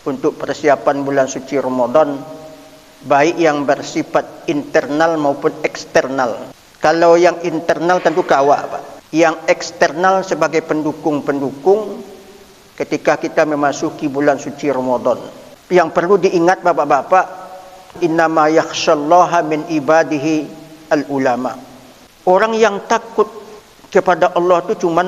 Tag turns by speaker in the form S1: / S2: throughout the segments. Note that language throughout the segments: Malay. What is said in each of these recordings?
S1: untuk persiapan bulan suci Ramadan, baik yang bersifat internal maupun eksternal. Kalau yang internal tentu kawak, Pak. Yang eksternal sebagai pendukung-pendukung ketika kita memasuki bulan suci Ramadan. Yang perlu diingat Bapak-bapak, innama yakhsyallaha min ibadihi al-ulama. Orang yang takut kepada Allah itu cuma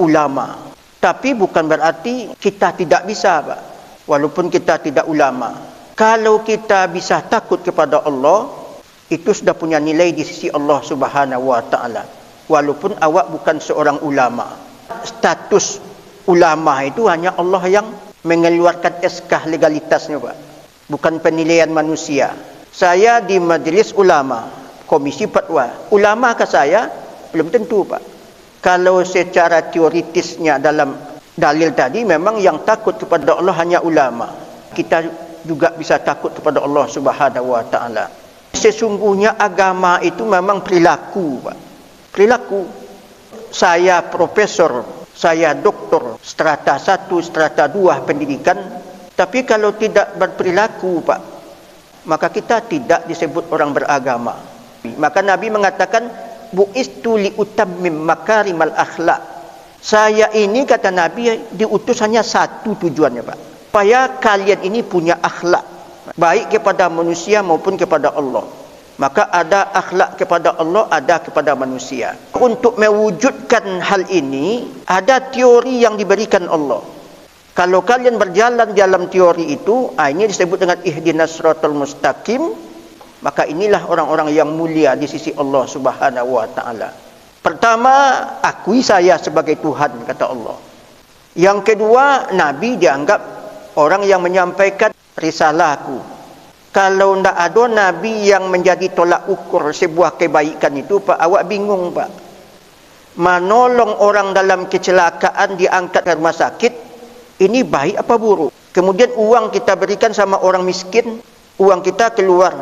S1: ulama. Tapi bukan berarti kita tidak bisa, Pak. Walaupun kita tidak ulama. Kalau kita bisa takut kepada Allah, itu sudah punya nilai di sisi Allah Subhanahu wa taala. Walaupun awak bukan seorang ulama. Status ulama itu hanya Allah yang mengeluarkan SK legalitasnya, Pak. Bukan penilaian manusia. Saya di majlis ulama, komisi fatwa. Ulamakah saya? Belum tentu, Pak. Kalau secara teoritisnya dalam dalil tadi, memang yang takut kepada Allah hanya ulama. Kita juga bisa takut kepada Allah Subhanahu wa taala. Sesungguhnya agama itu memang perilaku, Pak. Perilaku. Saya profesor, saya doktor, strata 1, strata 2 pendidikan, tapi kalau tidak berperilaku, Pak, maka kita tidak disebut orang beragama. Maka Nabi mengatakan, bu'istu liutammim makarimal akhlak. Saya ini, kata Nabi, diutus hanya satu tujuannya, Pak. Supaya kalian ini punya akhlak, baik kepada manusia maupun kepada Allah. Maka ada akhlak kepada Allah, ada kepada manusia. Untuk mewujudkan hal ini, ada teori yang diberikan Allah. Kalau kalian berjalan dalam teori itu, ini disebut dengan ihdinas siratal mustaqim, maka inilah orang-orang yang mulia di sisi Allah Subhanahu wa taala. Pertama, akui saya sebagai Tuhan, kata Allah. Yang kedua, Nabi dianggap orang yang menyampaikan risalahku. Kalau tidak ada Nabi yang menjadi tolak ukur sebuah kebaikan itu, Pak, awak bingung, Pak. Menolong orang dalam kecelakaan diangkat ke rumah sakit, ini baik apa buruk? Kemudian uang kita berikan sama orang miskin, uang kita keluar.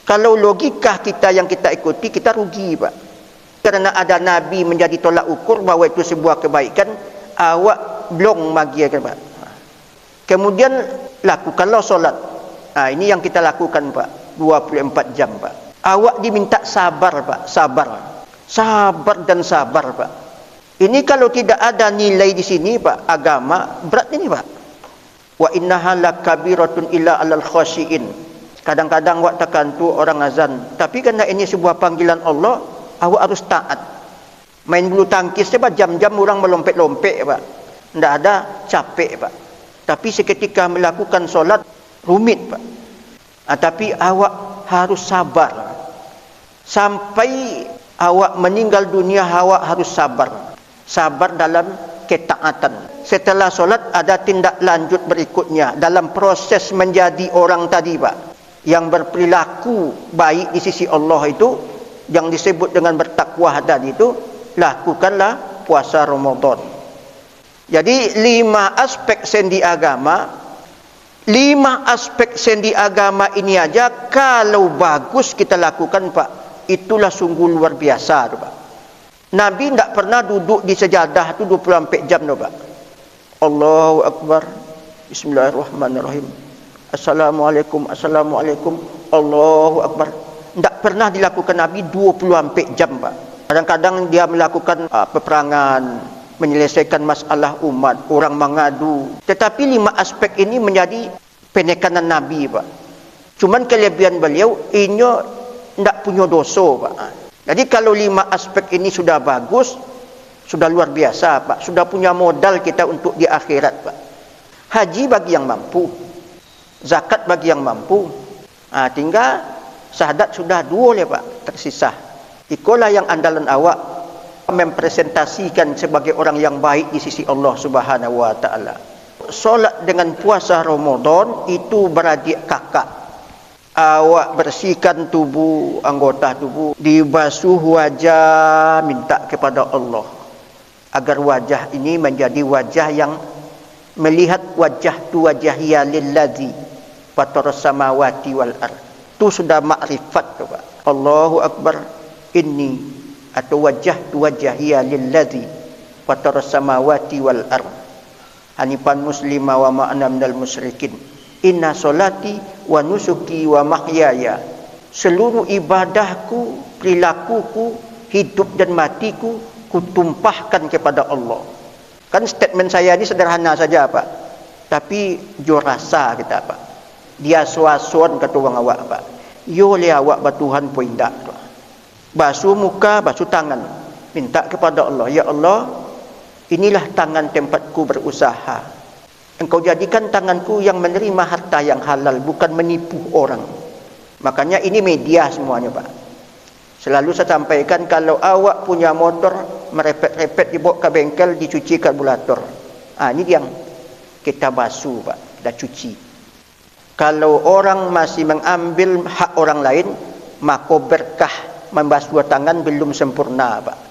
S1: Kalau logika kita yang kita ikuti, kita rugi, Pak. Karena ada Nabi menjadi tolak ukur bahawa itu sebuah kebaikan, awak blong bagi, Pak. Kemudian lakukanlah solat. Ini yang kita lakukan, Pak. 24 jam, Pak. Awak diminta sabar, Pak. Sabar. Sabar dan sabar, Pak. Ini kalau tidak ada nilai di sini, Pak, agama, berat ini, Pak. Wa innaha lakabiratun illa alal khasyiin. Kadang-kadang awak terkantu orang azan. Tapi karena ini sebuah panggilan Allah, awak harus taat. Main bulu tangkis, Pak, jam-jam orang melompet-lompet, Pak. Tidak ada, capek, Pak. Tapi seketika melakukan solat, rumit, Pak. Tapi awak harus sabar. Sampai awak meninggal dunia, awak harus sabar. Sabar dalam ketaatan. Setelah solat, ada tindak lanjut berikutnya. Dalam proses menjadi orang tadi, Pak, yang berperilaku baik di sisi Allah itu, yang disebut dengan bertakwa tadi itu, lakukanlah puasa Ramadan. Jadi 5 aspek sendi agama, 5 aspek sendi agama ini aja kalau bagus kita lakukan, Pak, itulah sungguh luar biasa, Pak. Nabi tidak pernah duduk di sejadah itu 24 jam, Pak. Allahu Akbar, Bismillahirrahmanirrahim, Assalamualaikum, Assalamualaikum, Allahu Akbar. Tidak pernah dilakukan Nabi 24 jam, Pak. Kadang-kadang dia melakukan peperangan, menyelesaikan masalah umat, orang mengadu. Tetapi 5 aspek ini menjadi penekanan Nabi, Pak. Cuman kelebihan beliau, ini tidak punya dosa, Pak. Jadi kalau 5 aspek ini sudah bagus, sudah luar biasa, Pak. Sudah punya modal kita untuk di akhirat, Pak. Haji bagi yang mampu, zakat bagi yang mampu. Tinggal syahadat sudah 2 Pak, tersisa. Itulah yang andalan awak mempresentasikan sebagai orang yang baik di sisi Allah Subhanahu wa taala. Solat dengan puasa Ramadan itu beradik kakak. Awak bersihkan tubuh, anggota tubuh, dibasuh wajah, minta kepada Allah agar wajah ini menjadi wajah yang melihat wajah tu wajhiya lillazi fataras samawati wal ard. Itu sudah makrifat, Pak. Allahu Akbar, inni atau wajah tu wajhiya lillazi fataras samawati wal ard. hanifan muslima wa ma ana minal musyrikin. Inna solati wa nusuki wa mahyaya, seluruh ibadahku, perilakuku, hidup dan matiku kutumpahkan kepada Allah. Kan statement saya ini sederhana saja Pak, tapi jo rasa kita Pak. Dia suasun kata orang awak Pak. Yo le awak batuhan poindak tu. Basuh muka, basuh tangan. Minta kepada Allah, ya Allah, inilah tangan tempatku berusaha. Engkau jadikan tanganku yang menerima harta yang halal, bukan menipu orang. Makanya ini media semuanya Pak. Selalu saya sampaikan, kalau awak punya motor, merepet-repet dibawa ke bengkel, dicuci karburator. Ini yang kita basuh Pak, kita cuci. Kalau orang masih mengambil hak orang lain, maka berkah membasuh tangan belum sempurna Pak.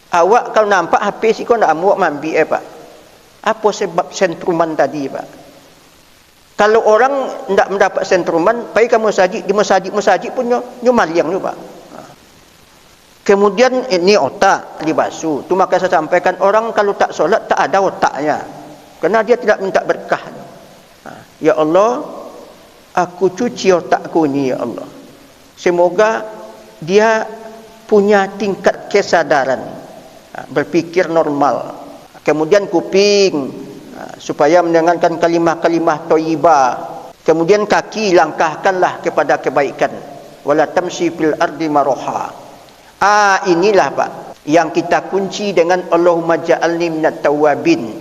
S1: Awak kalau nampak HP si kau nak amuk mambi Pak. Apa sebab sentruman tadi Pak? Kalau orang tidak mendapat sentruman, pergi ke masjid, di masjid pun nyo maliang nyo Pak. Kemudian ini otak dibasuh. Tu maka saya sampaikan, orang kalau tak solat tak ada otaknya. Kerana dia tidak minta berkah. Ya Allah, aku cuci otakku ini ya Allah. Semoga dia punya tingkat kesadaran, berpikir normal. Kemudian kuping, supaya mendengarkan kalimah-kalimah thayyibah. Kemudian kaki, langkahkanlah kepada kebaikan. Wala tamshi fil ardi maraha. Inilah Pak yang kita kunci dengan Allahumma ja'alni minat tawabin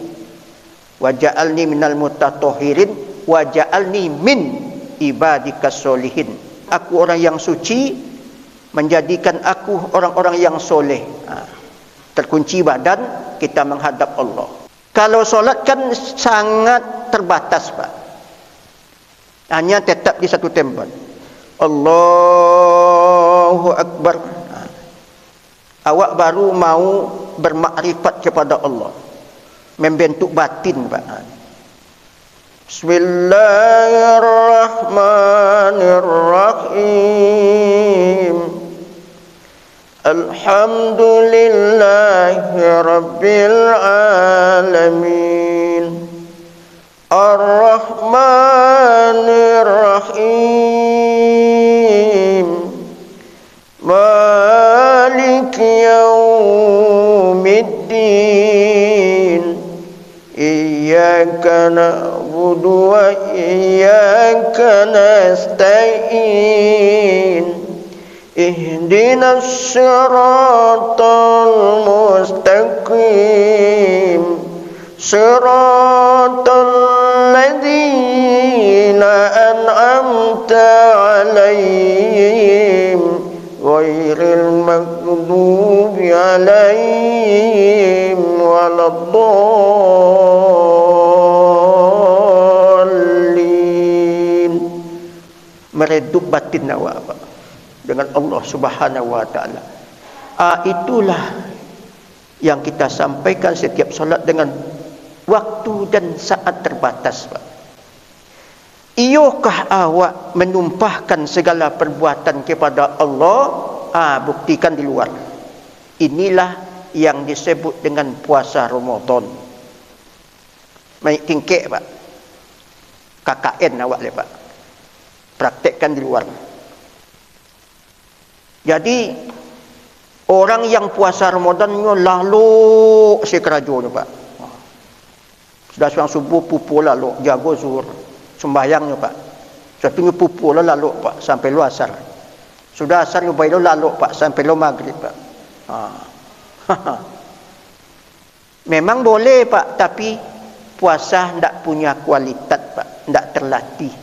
S1: wa ja'alni minal mutatahhirin wa ja'alni min ibadikas solihin. Aku orang yang suci, menjadikan aku orang-orang yang soleh. Terkunci badan, kita menghadap Allah. Kalau solat kan sangat terbatas Pak. Hanya tetap di satu tempat. Allahu Akbar. Awak baru mau bermakrifat kepada Allah, membentuk batin Pak. Bismillahirrahmanirrahim. Alhamdulillahi Rabbil Alamin. Ar-Rahmanir Rahim. Maliki Yawmiddin. Iyyaka na'budu wa iyyaka nasta'in. Ihdinas siratal mustaqim. Siratal ladzina an'amta 'alaihim ghairil maghdubi 'alaihim waladdallin. Meredup batin awak Pak dengan Allah Subhanahu wa taala. Itulah yang kita sampaikan setiap solat dengan waktu dan saat terbatas Pak. Iyokah awak menumpahkan segala perbuatan kepada Allah? Buktikan di luar. Inilah yang disebut dengan puasa Ramadan. Main tingkek Pak. KKN awak le Pak. Praktekkan di luar. Jadi orang yang puasa Ramadannya lalu sekerajunya Pak. Sudah siang subuh pupul lalu, jago zuhur, sembahyangnya Pak. Satunya pupul lalu Pak sampai lu asar. Sudah asar nyobain lalu Pak sampai lu maghrib Pak. Memang boleh Pak, tapi puasa tidak punya kualitas Pak, tidak terlatih.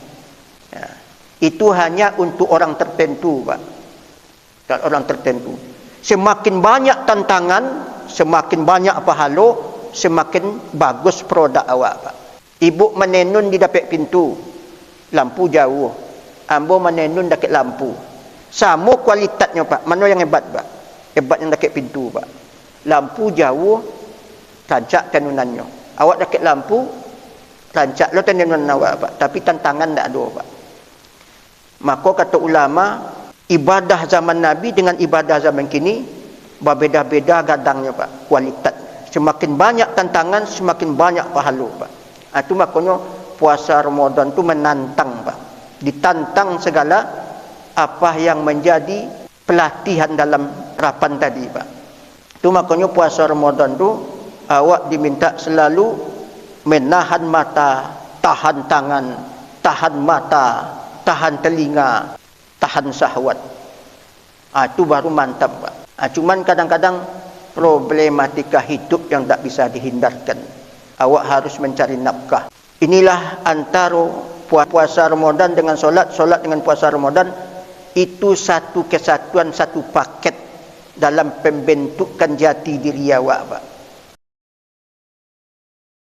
S1: Itu hanya untuk orang tertentu Pak. Dan orang tertentu. Semakin banyak tantangan, semakin banyak pahala, semakin bagus produk awak Pak. Ibu menenun di dekat pintu, lampu jauh. Ambo menenun dekat lampu. Sama kualitasnya Pak. Mana yang hebat Pak? Hebat yang dekat pintu Pak. Lampu jauh, rancak tenunannya. Awak dekat lampu, rancak lo tenunan awak Pak. Tapi tantangan tak ada Pak. Maka kata ulama, ibadah zaman Nabi dengan ibadah zaman kini berbeza-beza gadangnya Pak, kualitas Semakin banyak tantangan, semakin banyak pahala, Pak. Itu makanya puasa Ramadan tu menantang, Pak. Ditantang segala apa yang menjadi pelatihan dalam rapan tadi, Pak. Itu makanya puasa Ramadan tu awak diminta selalu menahan mata, tahan tangan, tahan mata, tahan telinga, tahan syahwat. Itu baru mantap, Pak. Cuman kadang-kadang problematika hidup yang tak bisa dihindarkan. Awak harus mencari nafkah. Inilah antara puasa Ramadan dengan solat, solat dengan puasa Ramadan, itu satu kesatuan, satu paket dalam pembentukan jati diri awak, Pak.